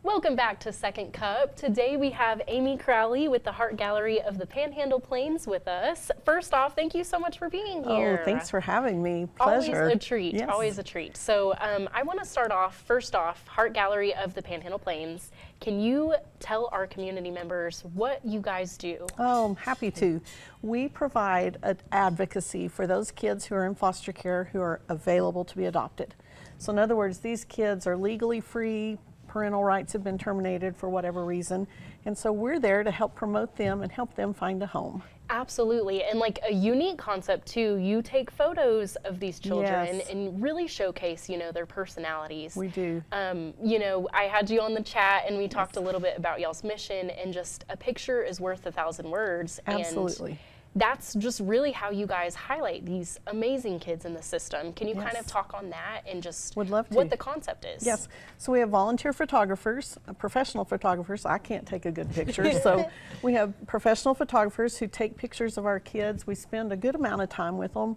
Welcome back to Second Cup. Today we have Amy Crowley with the Heart Gallery of the Panhandle Plains with us. First off, thank you so much for being here. Oh, thanks for having me. Pleasure. Always a treat. Yes. Always a treat. So I want to start off, first off, Heart Gallery of the Panhandle Plains. Can you tell our community members what you guys do? Oh, I'm happy to. We provide advocacy for those kids who are in foster care who are available to be adopted. So in other words, these kids are legally free, parental rights have been terminated for whatever reason, and so we're there to help promote them and help them find a home. Absolutely, and like a unique concept too, you take photos of these children Yes. and really showcase, their personalities. We do. I had you on the chat and we talked a little bit about y'all's mission, and just a picture is worth 1,000 words. Absolutely. And that's just really how you guys highlight these amazing kids in the system. Can you kind of talk on that and just Would love to. what the concept is? Yes, so we have volunteer photographers, professional photographers. I can't take a good picture, so we have professional photographers who take pictures of our kids. We spend a good amount of time with them.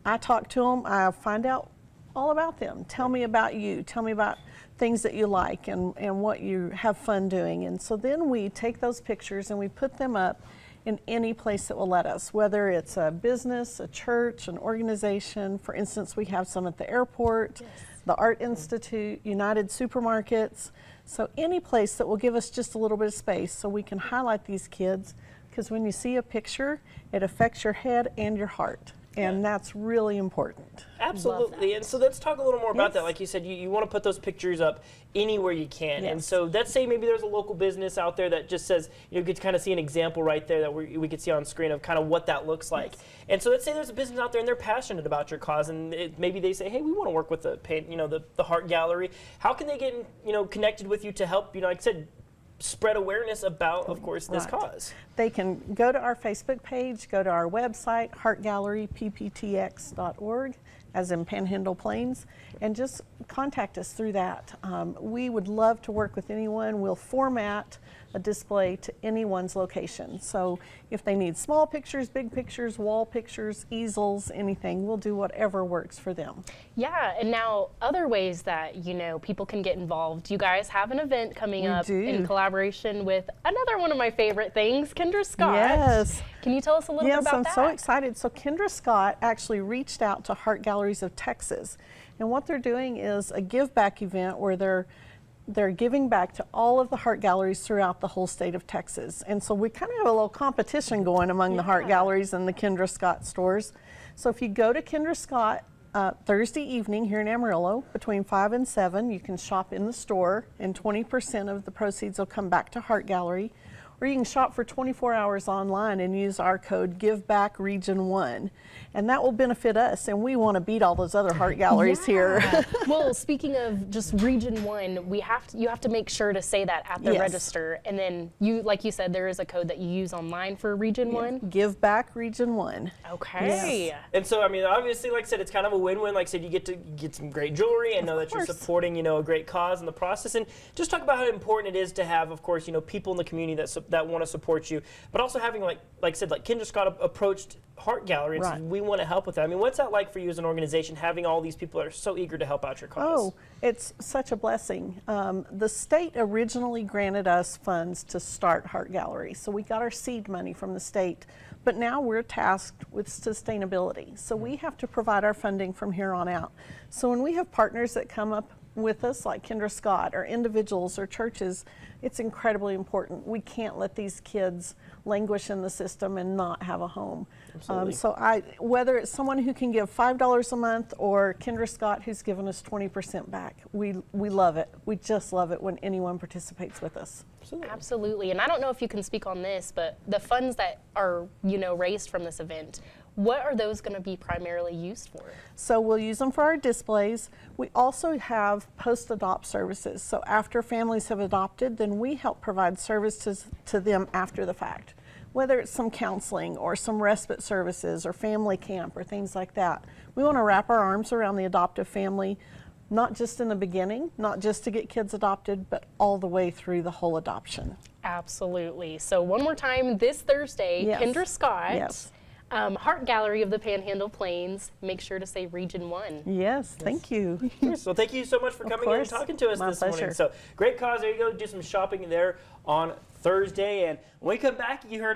I talk to them, I find out all about them. Tell me about you, tell me about things that you like and what you have fun doing. And so then we take those pictures and we put them up in any place that will let us, whether it's a business, a church, an organization. For instance, we have some at the airport, the Art Institute, United Supermarkets. So any place that will give us just a little bit of space so we can highlight these kids, because when you see a picture, it affects your head and your heart. And that's really important. Absolutely. And so let's talk a little more about that. Like you said, you want to put those pictures up anywhere you can. Yes. And so let's say maybe there's a local business out there that just says, you get to kind of see an example right there that we could see on screen of kind of what that looks like. Yes. And so let's say there's a business out there and they're passionate about your cause, and maybe they say, hey, we want to work with the Heart Gallery. How can they get connected with you to help, like I said, spread awareness about, of course, this cause? They can go to our Facebook page, go to our website, heartgallerypptx.org, as in Panhandle Plains, and just contact us through that. We would love to work with anyone. We'll format a display to anyone's location. So if they need small pictures, big pictures, wall pictures, easels, anything, we'll do whatever works for them. Yeah, and now other ways that, people can get involved. You guys have an event coming up in collaboration with another one of my favorite things, Kendra Scott. Yes. Can you tell us a little bit about that? Yes, I'm so excited. So Kendra Scott actually reached out to Heart Galleries of Texas, and what they're doing is a give back event where they're giving back to all of the Heart Galleries throughout the whole state of Texas. And so we kind of have a little competition going among the Heart Galleries and the Kendra Scott stores. So if you go to Kendra Scott Thursday evening here in Amarillo between 5 and 7, you can shop in the store, and 20% of the proceeds will come back to Heart Gallery. Or you can shop for 24 hours online and use our code GiveBackRegion1, and that will benefit us, and we want to beat all those other Heart Galleries here. Well, speaking of just Region 1, you have to make sure to say that at the register, and then like you said, there is a code that you use online for Region 1? GiveBackRegion1. Okay. Yes. And so, obviously, like I said, it's kind of a win-win. Like I said, you get to get some great jewelry and know that you're supporting, a great cause in the process. And just talk about how important it is to have, of course, people in the community that want to support you, but also having, like I said, like Kendra Scott approached Heart Gallery and said, we want to help with that. What's that like for you as an organization, having all these people that are so eager to help out your cause? Oh, it's such a blessing. The state originally granted us funds to start Heart Gallery, so we got our seed money from the state, but now we're tasked with sustainability, so we have to provide our funding from here on out. So when we have partners that come up with us, like Kendra Scott, or individuals or churches, it's incredibly important. We can't let these kids languish in the system and not have a home. So whether it's someone who can give $5 a month or Kendra Scott who's given us 20% back, we love it. We just love it when anyone participates with us. Absolutely. And I don't know if you can speak on this, but the funds that are, raised from this event, what are those going to be primarily used for? So we'll use them for our displays. We also have post-adopt services. So after families have adopted, then we help provide services to them after the fact, whether it's some counseling or some respite services or family camp or things like that. We want to wrap our arms around the adoptive family, not just in the beginning, not just to get kids adopted, but all the way through the whole adoption. Absolutely. So one more time, this Thursday, Kendra Scott. Heart Gallery of the Panhandle Plains. Make sure to say Region 1. Yes, thank you. So thank you so much for coming in and talking to us this morning. So great cause. There you go. Do some shopping there on Thursday. And when we come back, you heard